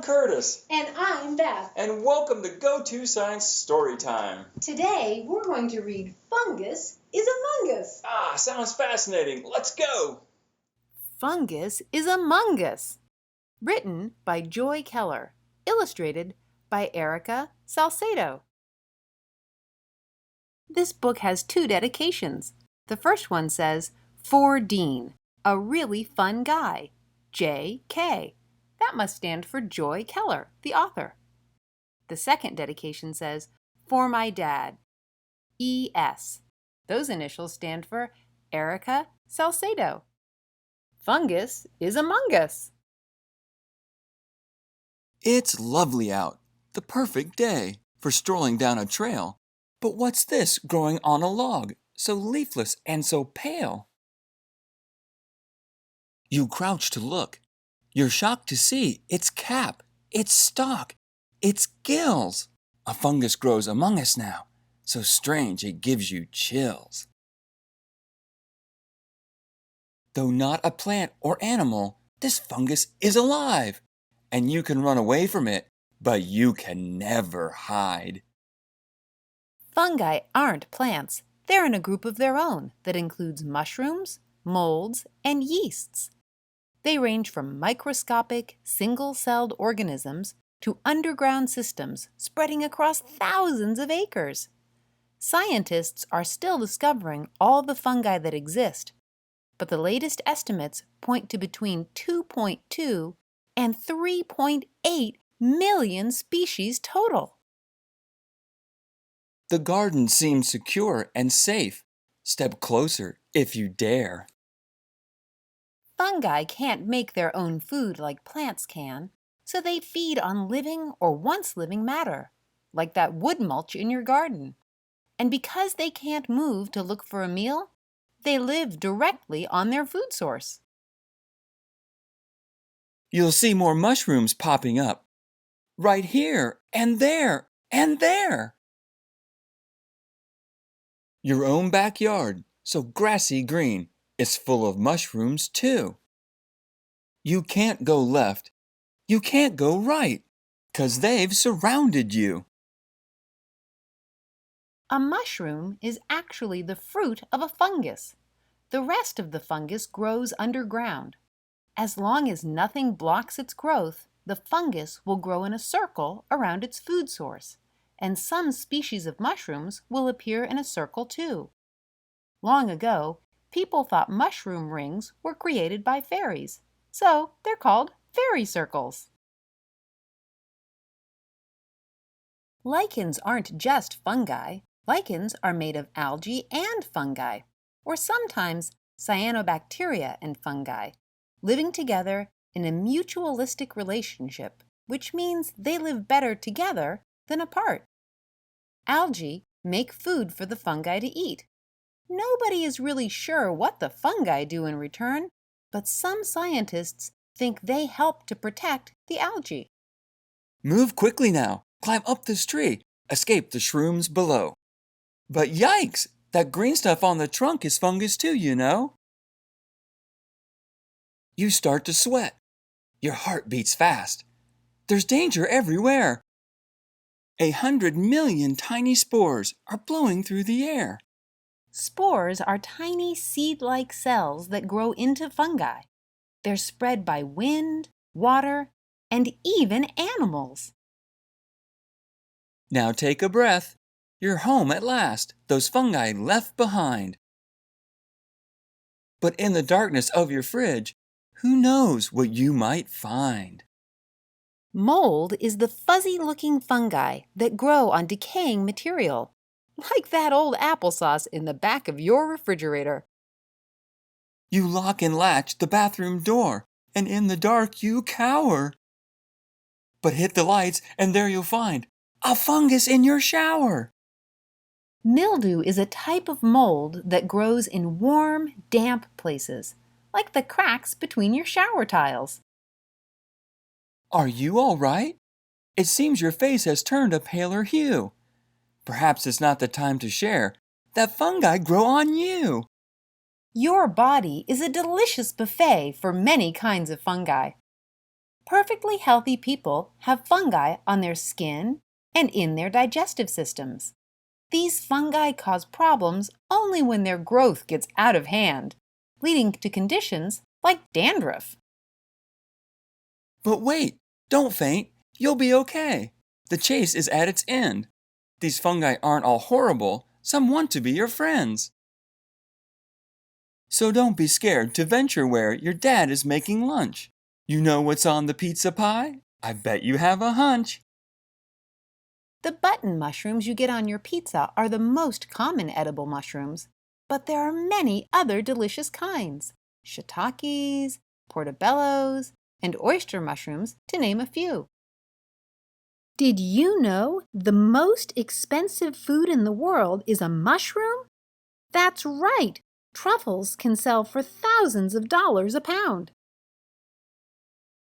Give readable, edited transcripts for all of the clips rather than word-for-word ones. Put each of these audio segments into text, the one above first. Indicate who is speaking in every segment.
Speaker 1: Curtis.
Speaker 2: And I'm Beth.
Speaker 1: And welcome to Go-To Science Storytime.
Speaker 2: Today we're going to read Fungus is Among Us.
Speaker 1: Sounds fascinating. Let's go.
Speaker 3: Fungus is Among Us. Written by Joy Keller. Illustrated by Erica Salcedo. This book has 2 dedications. The first one says, "For Dean, a really fun guy, J.K." That must stand for Joy Keller, the author. The second dedication says, "For my dad, E.S." Those initials stand for Erica Salcedo. Fungus is among us.
Speaker 4: It's lovely out, the perfect day for strolling down a trail. But what's this growing on a log, so leafless and so pale? You crouch to look. You're shocked to see its cap, its stalk, its gills. A fungus grows among us now, so strange it gives you chills. Though not a plant or animal, this fungus is alive, and you can run away from it, but you can never hide.
Speaker 3: Fungi aren't plants. They're in a group of their own that includes mushrooms, molds, and yeasts. They range from microscopic, single-celled organisms to underground systems spreading across thousands of acres. Scientists are still discovering all the fungi that exist, but the latest estimates point to between 2.2 and 3.8 million species total.
Speaker 4: The garden seems secure and safe. Step closer if you dare.
Speaker 3: Fungi can't make their own food like plants can, so they feed on living or once-living matter, like that wood mulch in your garden. And because they can't move to look for a meal, they live directly on their food source.
Speaker 4: You'll see more mushrooms popping up. Right here, and there, and there. Your own backyard, so grassy green, is full of mushrooms too. You can't go left, you can't go right, 'cause they've surrounded you.
Speaker 3: A mushroom is actually the fruit of a fungus. The rest of the fungus grows underground. As long as nothing blocks its growth, the fungus will grow in a circle around its food source, and some species of mushrooms will appear in a circle too. Long ago, people thought mushroom rings were created by fairies, so they're called fairy circles. Lichens aren't just fungi. Lichens are made of algae and fungi, or sometimes cyanobacteria and fungi, living together in a mutualistic relationship, which means they live better together than apart. Algae make food for the fungi to eat. Nobody is really sure what the fungi do in return, but some scientists think they help to protect the algae.
Speaker 4: Move quickly now, climb up this tree, escape the shrooms below. But yikes, that green stuff on the trunk is fungus too, you know. You start to sweat. Your heart beats fast. There's danger everywhere. 100 million tiny spores are blowing through the air.
Speaker 3: Spores are tiny seed-like cells that grow into fungi. They're spread by wind, water, and even animals.
Speaker 4: Now take a breath. You're home at last, those fungi left behind. But in the darkness of your fridge, who knows what you might find?
Speaker 3: Mold is the fuzzy-looking fungi that grow on decaying material, like that old applesauce in the back of your refrigerator.
Speaker 4: You lock and latch the bathroom door, and in the dark you cower. But hit the lights, and there you'll find a fungus in your shower.
Speaker 3: Mildew is a type of mold that grows in warm, damp places, like the cracks between your shower tiles.
Speaker 4: Are you all right? It seems your face has turned a paler hue. Perhaps it's not the time to share. That fungi grow on you.
Speaker 3: Your body is a delicious buffet for many kinds of fungi. Perfectly healthy people have fungi on their skin and in their digestive systems. These fungi cause problems only when their growth gets out of hand, leading to conditions like dandruff.
Speaker 4: But wait, don't faint. You'll be okay. The chase is at its end. These fungi aren't all horrible. Some want to be your friends. So don't be scared to venture where your dad is making lunch. You know what's on the pizza pie? I bet you have a hunch.
Speaker 3: The button mushrooms you get on your pizza are the most common edible mushrooms, but there are many other delicious kinds: shiitakes, portobellos, and oyster mushrooms, to name a few. Did you know the most expensive food in the world is a mushroom? That's right! Truffles can sell for thousands of dollars a pound.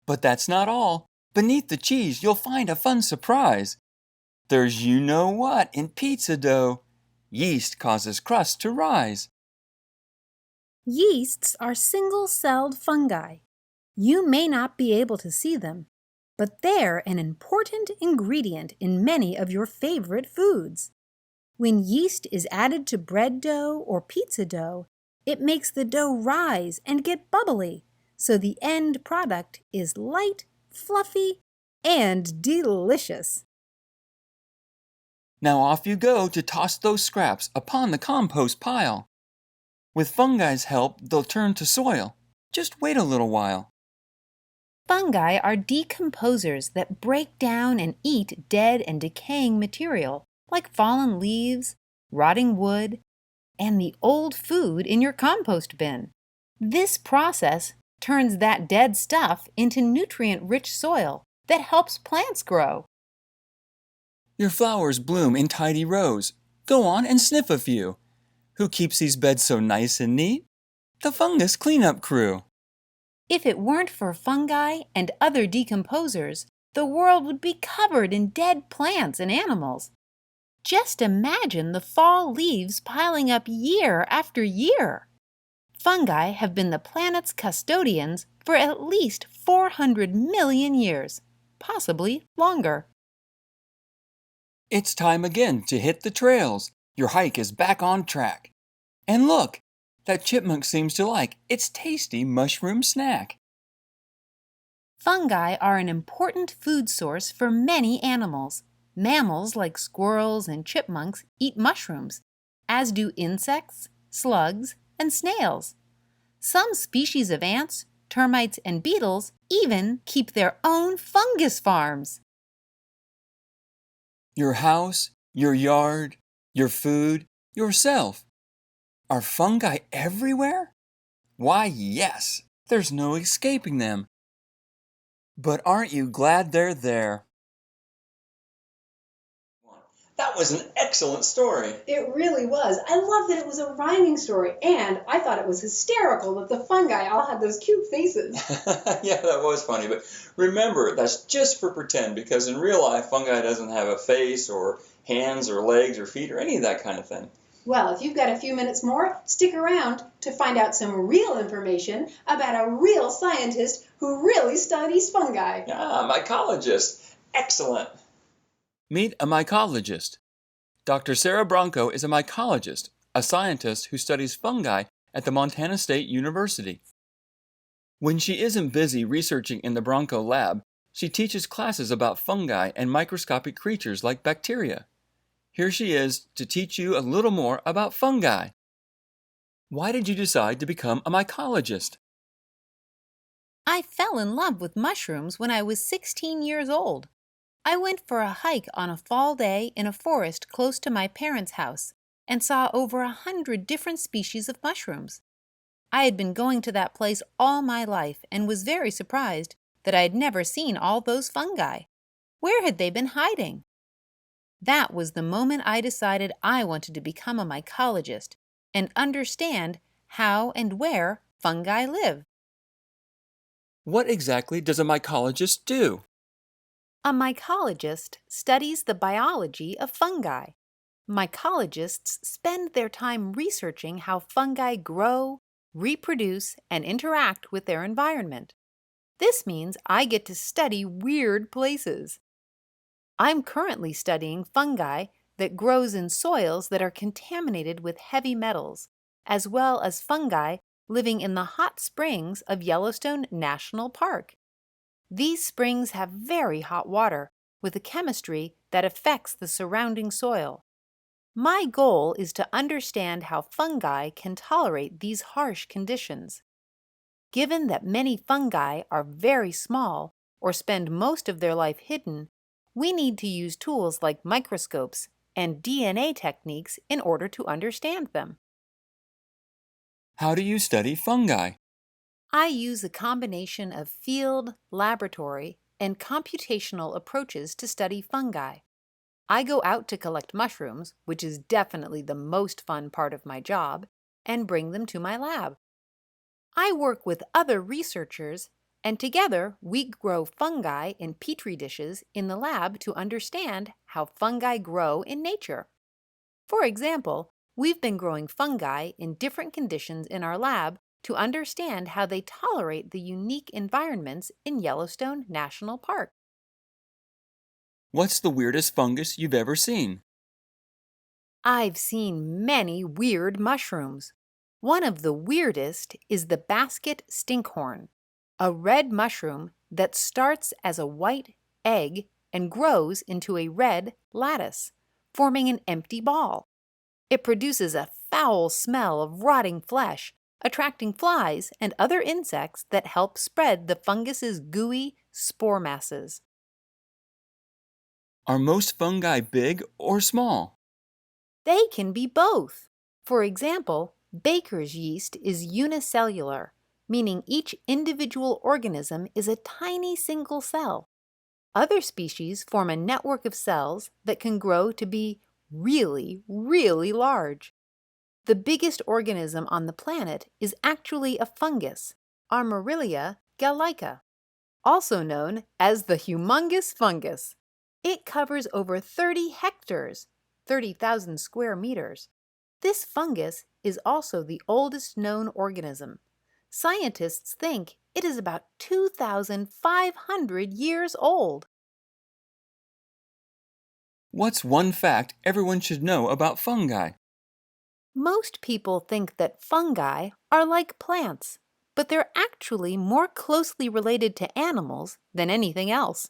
Speaker 4: But that's not all. Beneath the cheese, you'll find a fun surprise. There's you-know-what in pizza dough. Yeast causes crust to rise.
Speaker 3: Yeasts are single-celled fungi. You may not be able to see them, but they're an important ingredient in many of your favorite foods. When yeast is added to bread dough or pizza dough, it makes the dough rise and get bubbly, so the end product is light, fluffy, and delicious.
Speaker 4: Now off you go to toss those scraps upon the compost pile. With fungi's help, they'll turn to soil. Just wait a little while.
Speaker 3: Fungi are decomposers that break down and eat dead and decaying material, like fallen leaves, rotting wood, and the old food in your compost bin. This process turns that dead stuff into nutrient-rich soil that helps plants grow.
Speaker 4: Your flowers bloom in tidy rows. Go on and sniff a few. Who keeps these beds so nice and neat? The fungus cleanup crew.
Speaker 3: If it weren't for fungi and other decomposers, the world would be covered in dead plants and animals. Just imagine the fall leaves piling up year after year. Fungi have been the planet's custodians for at least 400 million years, possibly longer.
Speaker 4: It's time again to hit the trails. Your hike is back on track. And look, that chipmunk seems to like its tasty mushroom snack.
Speaker 3: Fungi are an important food source for many animals. Mammals like squirrels and chipmunks eat mushrooms, as do insects, slugs, and snails. Some species of ants, termites, and beetles even keep their own fungus farms.
Speaker 4: Your house, your yard, your food, yourself. Are fungi everywhere? Why, yes, there's no escaping them. But aren't you glad they're there?
Speaker 1: That was an excellent story.
Speaker 2: It really was. I love that it was a rhyming story, and I thought it was hysterical that the fungi all had those cute faces.
Speaker 1: Yeah, that was funny, but remember, that's just for pretend, because in real life, fungi doesn't have a face or hands or legs or feet or any of that kind of thing.
Speaker 2: Well, if you've got a few minutes more, stick around to find out some real information about a real scientist who really studies fungi.
Speaker 1: Ah, mycologist. Excellent.
Speaker 4: Meet a mycologist. Dr. Sara Branco is a mycologist, a scientist who studies fungi at the Montana State University. When she isn't busy researching in the Branco lab, she teaches classes about fungi and microscopic creatures like bacteria. Here she is to teach you a little more about fungi. Why did you decide to become a mycologist?
Speaker 3: I fell in love with mushrooms when I was 16 years old. I went for a hike on a fall day in a forest close to my parents' house and saw over 100 different species of mushrooms. I had been going to that place all my life and was very surprised that I had never seen all those fungi. Where had they been hiding? That was the moment I decided I wanted to become a mycologist and understand how and where fungi live.
Speaker 4: What exactly does a mycologist do?
Speaker 3: A mycologist studies the biology of fungi. Mycologists spend their time researching how fungi grow, reproduce, and interact with their environment. This means I get to study weird places. I'm currently studying fungi that grows in soils that are contaminated with heavy metals, as well as fungi living in the hot springs of Yellowstone National Park. These springs have very hot water with a chemistry that affects the surrounding soil. My goal is to understand how fungi can tolerate these harsh conditions. Given that many fungi are very small or spend most of their life hidden, we need to use tools like microscopes and DNA techniques in order to understand them.
Speaker 4: How do you study fungi?
Speaker 3: I use a combination of field, laboratory, and computational approaches to study fungi. I go out to collect mushrooms, which is definitely the most fun part of my job, and bring them to my lab. I work with other researchers, and together we grow fungi in petri dishes in the lab to understand how fungi grow in nature. For example, we've been growing fungi in different conditions in our lab to understand how they tolerate the unique environments in Yellowstone National Park.
Speaker 4: What's the weirdest fungus you've ever seen?
Speaker 3: I've seen many weird mushrooms. One of the weirdest is the basket stinkhorn, a red mushroom that starts as a white egg and grows into a red lattice, forming an empty ball. It produces a foul smell of rotting flesh, attracting flies and other insects that help spread the fungus's gooey spore masses.
Speaker 4: Are most fungi big or small?
Speaker 3: They can be both. For example, baker's yeast is unicellular, meaning each individual organism is a tiny single cell. Other species form a network of cells that can grow to be really, really large. The biggest organism on the planet is actually a fungus, Armorillia gallica, also known as the humongous fungus. It covers over 30 hectares, 30,000 square meters. This fungus is also the oldest known organism. Scientists think it is about 2,500 years old.
Speaker 4: What's one fact everyone should know about fungi?
Speaker 3: Most people think that fungi are like plants, but they're actually more closely related to animals than anything else.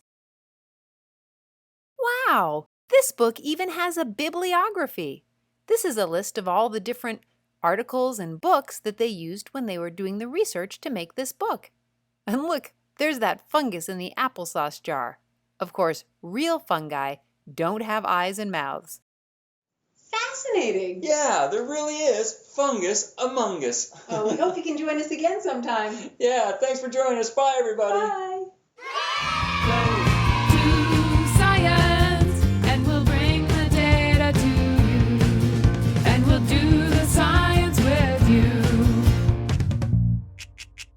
Speaker 3: Wow! This book even has a bibliography. This is a list of all the different articles and books that they used when they were doing the research to make this book. And look, there's that fungus in the applesauce jar. Of course, real fungi don't have eyes and mouths.
Speaker 2: Fascinating.
Speaker 1: Yeah, there really is fungus among us.
Speaker 2: Oh, we hope you can join us again sometime.
Speaker 1: Yeah, thanks for joining us. Bye, everybody.
Speaker 2: Bye.